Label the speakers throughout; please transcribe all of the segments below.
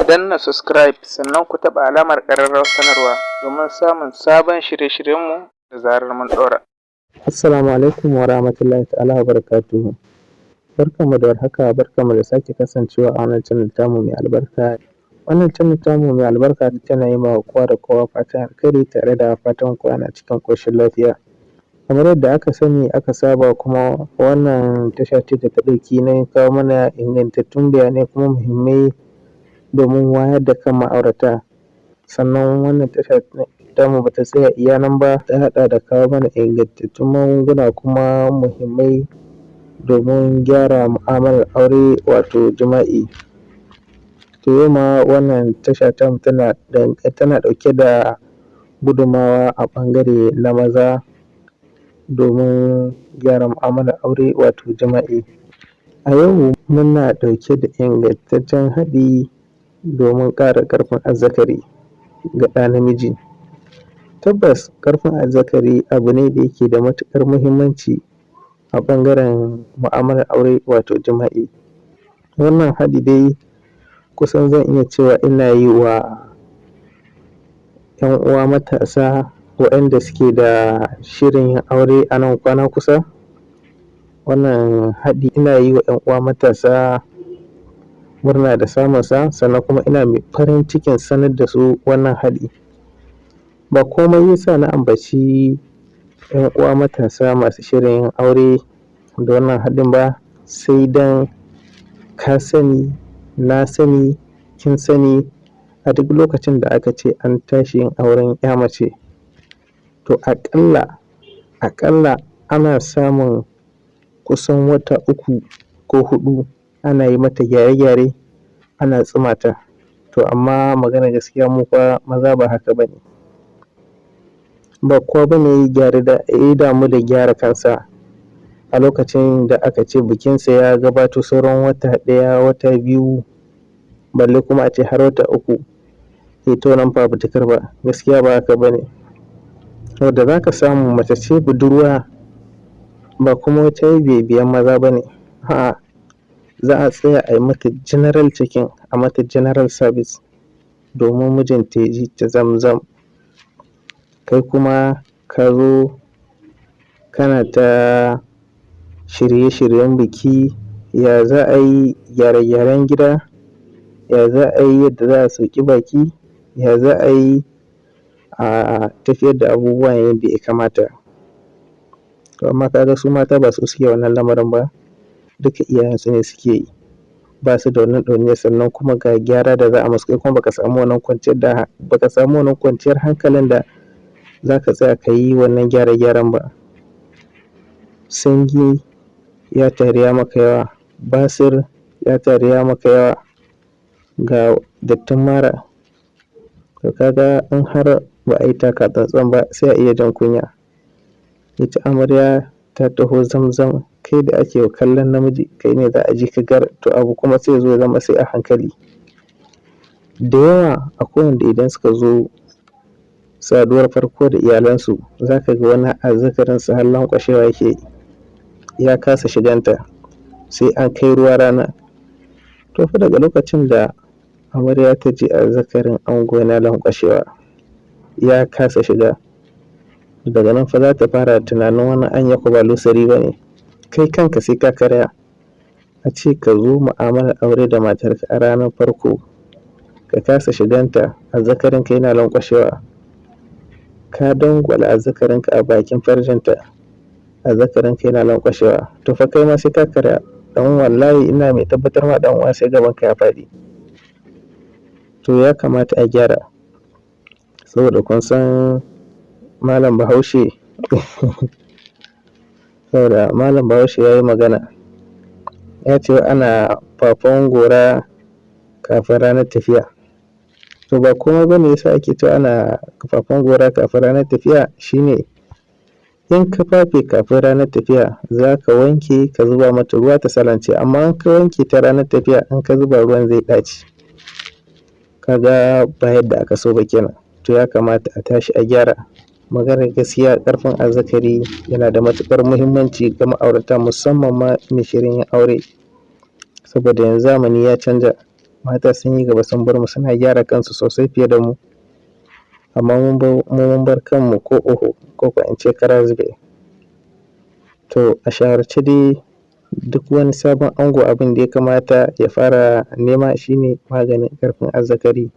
Speaker 1: danna subscribe sannan ku taɓa alamar ƙararrawar sanarwa domin samun sabon shirye-shiryenmu da zarar mun ɗora.
Speaker 2: Assalamu alaikum wa rahmatullahi ta'ala wa barakatuhu. Barkanmu da warhaka, barkanmu da sake kasancewa a wannan channel tamu mai albarka. Wannan channel tamu mai albarka tana yi ma kowa da kowa fatan alkhairi tare da fatan kowa na cikin ƙoshin lafiya. Kamar yadda aka sani aka saba kuma wannan tasha ce da ta ɗauki nauyin kawo mana ingantattun bayanai kuma muhimmai domin wayar da kan ma'aurata. Sannan wannan tasha tamu ba ta tsaya iya nan ba, ta haɗa da kawo mana ingantattun magunguna kuma muhimmai domin gyara mu'amalar aure wato jima'i. To yau ma wannan tasha tamu tana ɗauke da gudunmawa a ɓangare na maza domin gyara mu'amalar aure wato jima'i. A yau muna ɗauke da ingantaccen haɗi domin ƙara ƙarfin azzakari ga ɗa namiji. Tabbas ƙarfin azzakari abu ne da yake da matuƙar muhimmanci a ɓangaren mu'amalar aure wato jima'i. Wannan haɗi dai kusan zan iya cewa ina yi wa 'yan uwa matasa waɗanda suke da shirin yin aure a nan kwana kusa. Wannan haɗi ina yi wa 'yan uwa matasa murna da samunsa, sannan kuma ina mai farin cikin sanar da su wannan haɗi. Ba komai yasa na ambaci 'yan uwa matasa masu shirin yin aure da wannan haɗin ba, sai dan ka sani, na sani, kin sani, a duk lokacin da aka ce an tashi yin auren 'ya mace, to aƙalla ana samun kusan wata 3 ko 4 ana yi mata gyare-gyare, ana tsuma ta. To amma maganar gaskiya mu fa maza ba haka ba ne. Ba kowa ba ne ya damu da gyara kansa a lokacin da aka ce bikinsa ya gabato sauran wata 1, wata 2, balle kuma a ce har wata 3 ya ta wannan fafutukar ba. Gaskiya ba haka ba ne. Wadda za ka samu mace ce budurwa, ba kuma wata biye-biyen maza ba ne. A'a, za a tsaya a yi mata general checking, a mata general service domin mijinta ya ji ta zam-zam. Kai kuma ka zo kana ta shirye-shiryen biki, ya za a yi gyare-gyaren gida, ya za a yi yadda za a sauki baki, ya za a yi a tafiyar da abubuwa yadda ya kamata. To amma ka ga su mata ba su suke wannan lamarin ba, duka iyayensu ne suke yi. Ba su da wannan ɗawainiyar, sannan kuma ga gyara da za a musu, kai kuma baka samu wannan kwanciyar hankalin da za ka tsaya ka yi wannan gyare-gyaren ba. Sanyi ya taru ya maka yawa, basir ya taru ya maka yawa, ga dattin mara. To ka ga in har ba a yi taka tsantsan ba sai a iya jan kunya. Ita amarya ta taho zam-zam, kai da ake wa kallon namiji kai ne za a ji ka gar, to abu kuma sai ya zo ya zama sai a hankali. Da yawa akwai wanda idan suka zo saduwar farko da iyalansu, za ka ga wani azzakarinsa har lanƙwashewa yake yi, ya kasa shiganta, sai an kai ruwa rana. To fa daga lokacin da amarya ta ji azzakarin ango yana lanƙwashewa, ya kasa shiga, daga nan fa za ta fara tunanin wannan anya ko ba lusari ba ne. Kai kanka sai ka karaya. A ce ka zo mu'amalar aure da matarka a ranar farko, ka kasa shiganta, azzakarinka yana lanƙwashewa, ka dangwala azzakarinka a bakin farjinta, azzakarinka yana lanƙwashewa, to fa kai ma sai ka karaya. Dan wallahi ina mai tabbatar ma dan uwa sai gabanka ya faɗi. To ya kamata a gyara, saboda kun san malam Bahaushe saboda malam Bahaushe ya yi magana, ya ce ana fafon gora kafin ranar tafiya. To ba komai bane yasa ake cewa ana fafon gora kafin ranar tafiya, shine in ka fafe kafin ranar tafiya za ka wanke ka zuba mata ruwa ta salance, amma in ka wanke ta ranar tafiya in ka zuba ruwan zai ɗaci. Kaga ba yadda aka so ba kenan. To ya kamata a tashi a gyara. Maganar gaskiya ƙarfin azzakari yana da matuƙar muhimmanci ga ma'aurata, musamman ma mai shirin yin aure, saboda yanzu zamani ya canja. mata sun yi gaba sun bar mu suna gyara kansu sosai fiye da mu, amma mun bar kanmu ko oho, ko ko in ce kara zube. To a shawarce dai duk wani sabon ango abin da ya kamata ya fara nema shine maganin ƙarfin azzakari,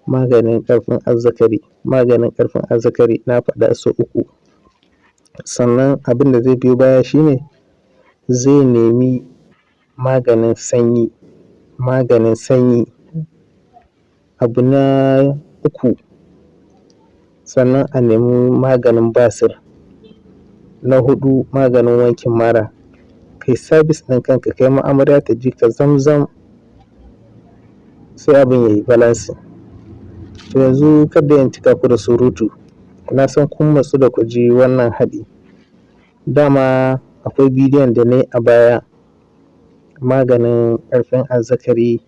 Speaker 2: maganin ƙarfin azzakari, maganin ƙarfin azzakari, na faɗa sau 3. Sannan abin da zai biyo baya shine zai nemi maganin sanyi, maganin sanyi. Abu na 3 sannan a nemi maganin basir. Na 4 maganin wankin mara. Kai sabis ɗin kanka, kai ma amarya ta ji ka zamzam, sai abin yayi balansi. To yanzu kada in cika ku da surutu, na san kun matsu da ku ji wannan haɗi. Dama akwai bidiyon da nayi a baya, maganin ƙarfin azzakari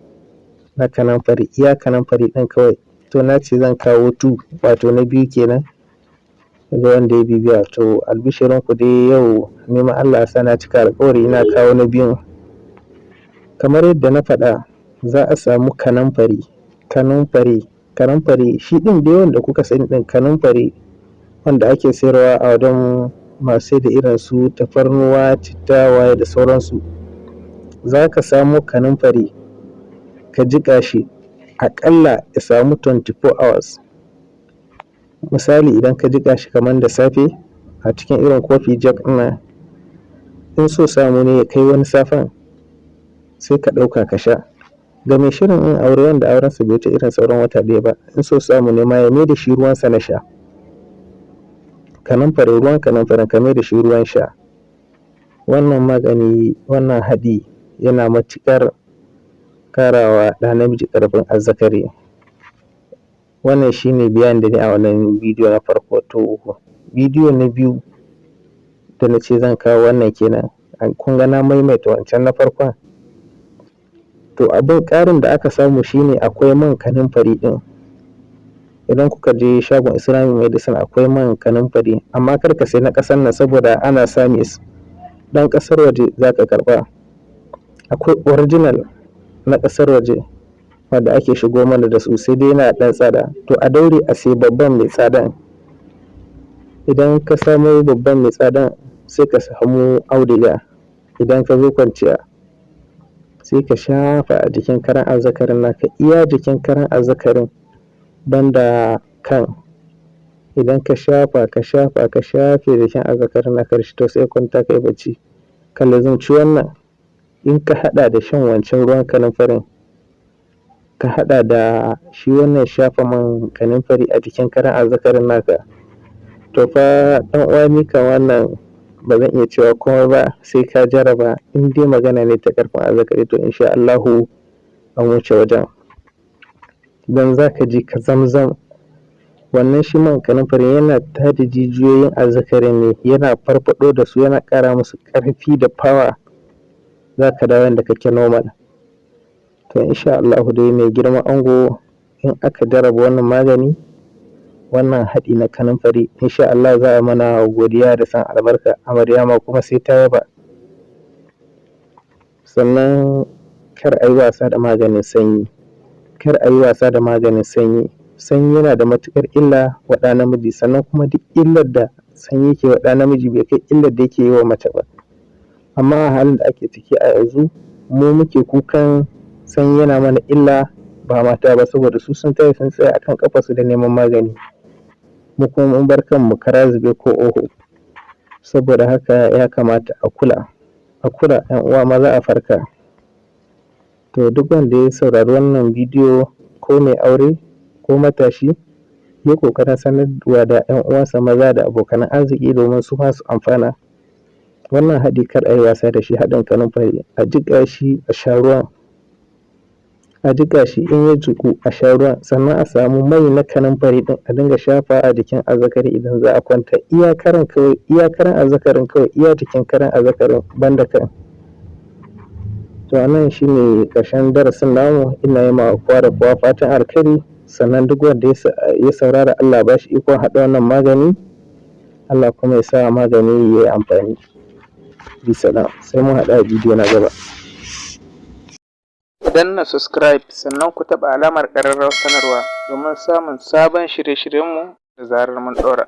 Speaker 2: na kanamfari, iya kanamfari ɗin kawai. To na ce zan kawo 2, wato na 2 kenan ga wanda ya bibiya. To albishirin ku dai yau ni ma Allah ya sa na cika alƙawari, na kawo na 2. Kamar yadda na faɗa, za a samu kanamfari shi ɗin dai wanda kuka sani ɗin kanamfari, wanda ake sayarwa a wajen masu sai da irin su tafarnuwa, citta, waye da sauransu. Za ka samo kanamfari ka jiƙa shi aƙalla ya samu 24 hours. Misali idan ka jiƙa shi kamar da safe a cikin irin coffee jug ɗin, in so samu ne ya kai wani safen, sai ka ɗauka ka sha. Ga mai shirin yin aure wanda aurensa bai wuce irin sauran wata 1 ba, in so samu ne ma ya mai da shi ruwansa na sha. Kanamfari, ruwan kanamfarin ka mai da shi ruwan sha. Wannan magani, wannan haɗi yana matuƙar ƙarawa ɗa namiji ƙarfin azzakari. Wannan shine bayanin da nayi a wannan bidiyo na farko. To bidiyo na 2 da na ce zan kawo wannan kenan. Kun ga na maimaita wancan na farkon. To abin ƙarin da aka samu shine akwai man kanamfari ɗin. Idan kuka je shagon Islamic Medicine akwai man kanamfari, amma kar ka sai na ƙasar nan saboda ana samis. Dan ƙasar waje za ka karɓa. Akwai original na ƙasar waje wanda ake shigo mana da su, sai dai yana ɗan tsada. To a daure a sai babban mai tsadan. Idan ka samo babban mai tsadan, sai ka samu auduga. Idan ka zo kwanciya, sai ka shafa a jikin karan azzakarin naka, iya jikin karan azzakarin, banda kan. Idan ka shafe jikin azzakarin naka da shi, to sai kwanta kai bacci. Ka lazimci wannan. In ka haɗa da shan wancan ruwan kanamfarin, ka haɗa da shi wannan shafa man kanamfari a jikin karan azzakarin naka, to fa ɗan uwa ni kan wannan ba zan iya cewa komai ba, sai ka jarraba. In dai magana ne ta ƙarfin azzakari, to insha Allahu an wuce wajen. Dan za ka ji ka zamzam. Wannan shi man kanamfari yana tada jijiyoyin azzakarin ne, yana farfaɗo da su, yana ƙara musu ƙarfi da power. Za ka dawo yanda kake normal. To insha Allahu dai mai girman ango, in aka jarraba wannan magani, wannan haɗi na kanamfari, insha Allah za a mana godiya da san albarka. Amarya ma kuma sai ta yaba. Sannan kar a yi wasa da maganin sanyi. Sanyi yana da matuƙar illa wa ɗa namiji, sannan kuma duk illar da sanyi ke wa ɗa namiji bai kai illar da yake yi wa mace ba. Amma a halin da ake ciki a yanzu, mu muke kukan sanyi yana mana illa, ba mata ba, saboda su sun tashi sun tsaya akan ƙafarsu da neman magani. Mu kuma mun bar kanmu kara zube ko oho. Saboda haka ya kamata a kula, ‘yan uwa maza a farka. To duk wanda ya saurari wannan bidiyo, ko mai aure ko matashi, ya ƙoƙarin sanarwa da ‘yan uwansa maza da abokan arziki domin su ma su amfana. Wannan haɗi kar a yi wasa da shi, haɗin kanamfari. A jiƙa shi a sha ruwan. A jiƙa shi, in ya jiƙu a sha ruwan. Sannan a samu mai na kanamfari ɗin a dinga shafawa a jikin azzakari idan za a kwanta. Iya karan azzakarin kawai, iya jikin karan azzakarin, banda kan. To anan shine ƙarshen darasin namu. Ina yi ma kowa da kowa fatan alkhairi. Sannan duk wanda ya saurara, Allah ba shi ikon haɗa wannan magani. Allah kuma ya sa magani ya yi amfani. Bisalam. Sai mun haɗa a bidiyo na gaba.
Speaker 1: Ku danna subscribe sannan ku taɓa alamar ƙararrawar sanarwa domin samun sabon shirye-shiryenmu da zarar mun ɗora.